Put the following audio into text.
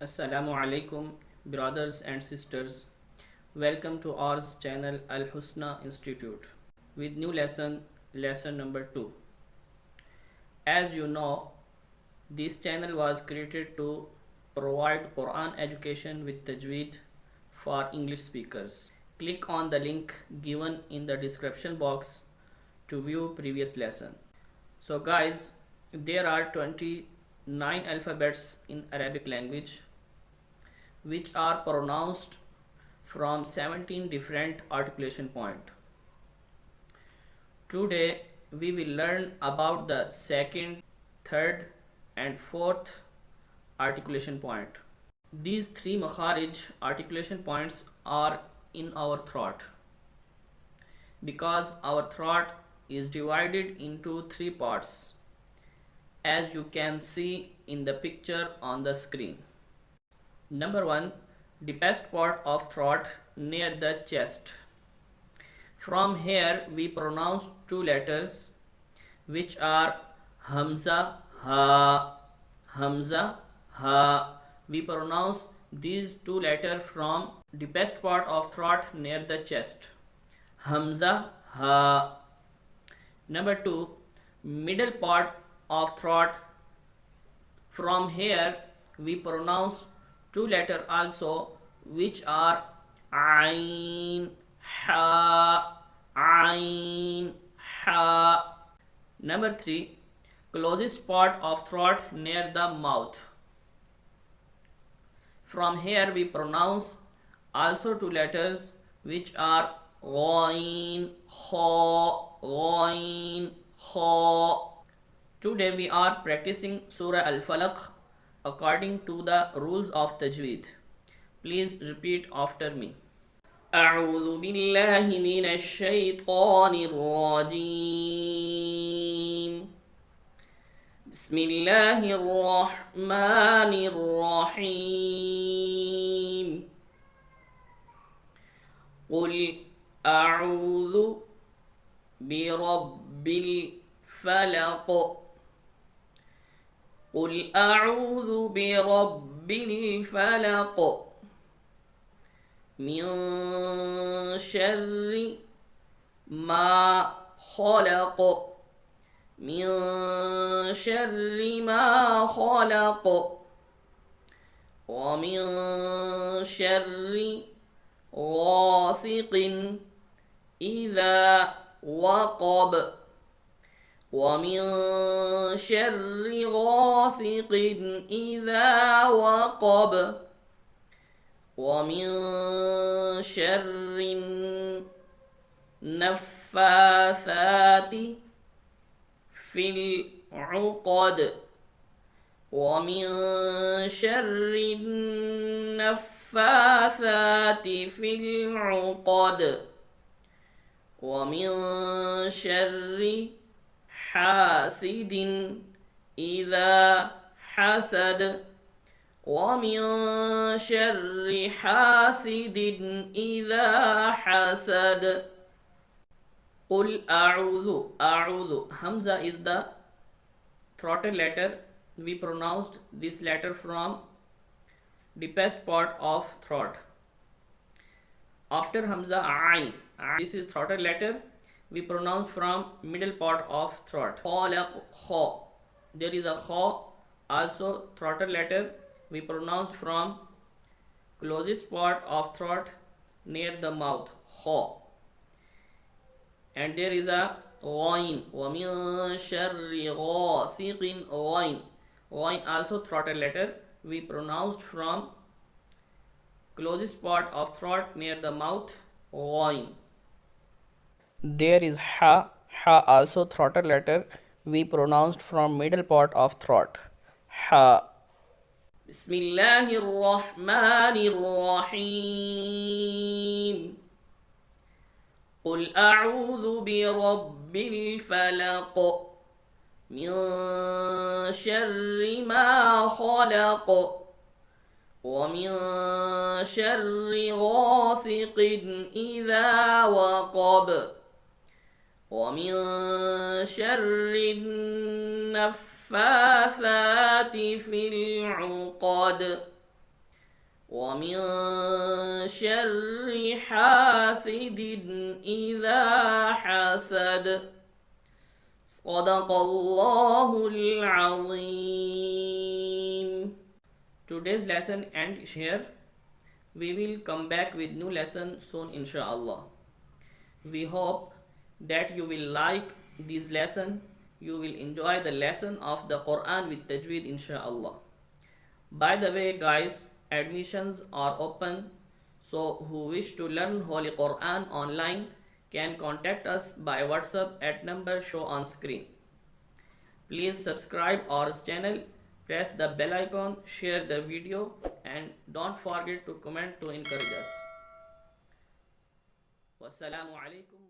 Assalamu alaikum, brothers and sisters. Welcome to our channel Al Husna Institute with new lesson number 2. As you know, this channel was created to provide Quran education with Tajweed for English speakers. Click on the link given in the description box to view previous lesson. So guys, there are 29 alphabets in Arabic language which are pronounced from 17 different articulation points. Today we will learn about the second, third and fourth articulation point. These three makharij articulation points are in our throat because our throat is divided into three parts, as you can see in the picture on the screen. Number 1, deepest part of throat near the chest. From here we pronounce two letters which are Hamza, Ha, Hamza, Ha. We pronounce these two letters from deepest part of throat near the chest. Hamza, Ha. Number 2, middle part of throat. From here we pronounce two letters also which are Ain, Ha, Ain, Ha. Number 3, closest part of throat near the mouth. From here we pronounce also two letters which are Ghain, Ha, Ghain, Ha. Today we are practicing Surah Alfalaq according to the rules of Tajweed. Please repeat after me. أعوذ بالله من الشيطان الرجيم. بسم الله الرحمن الرحيم. قل أعوذ برب الفلق. قل أعوذ برب الفلق من شر ما خلق. من شر ما خلق ومن شر غاسق إذا وقب. ومن شر غاسق إذا وقب. ومن شر النفاثات في العقد. ومن شر النفاثات في العقد. ومن شر حاسد إذا حسد. ومن شر حاسد إذا حسد. قل أعوذ. أعوذ. Hamza is the throated letter. We pronounced this letter from deepest part of throat. After Hamza, Ain. This is throated letter. We pronounce from middle part of throat. Khalaq, Kha. There is a Kha, also throated letter. We pronounce from closest part of throat near the mouth. Kha. And there is a Ghain. وَمِن شَرِّ غَاسِقٍ Ghain. Ghain also throated letter. We pronounced from closest part of throat near the mouth. Ghain. There is Ha. Ha also throated letter. We pronounced from middle part of throat. Ha. بسم الله الرحمن الرحيم. قل أعوذ برب الفلق من شر ما خلق. ومن شر غاسق إذا وقب. ومن شر النفاثات في العقد ومن شر حاسد إذا حسد. صدق الله العظيم. Today's lesson ends here. We will come back with new lesson soon inshallah. We hope that you will like this lesson. You will enjoy the lesson of the Quran with Tajweed inshallah. By the way guys, admissions are open, so who wish to learn Holy Quran online can contact us by WhatsApp at number shown on screen. Please subscribe our channel, press the bell icon, share the video, and don't forget to comment to encourage us. Wassalamu alaikum.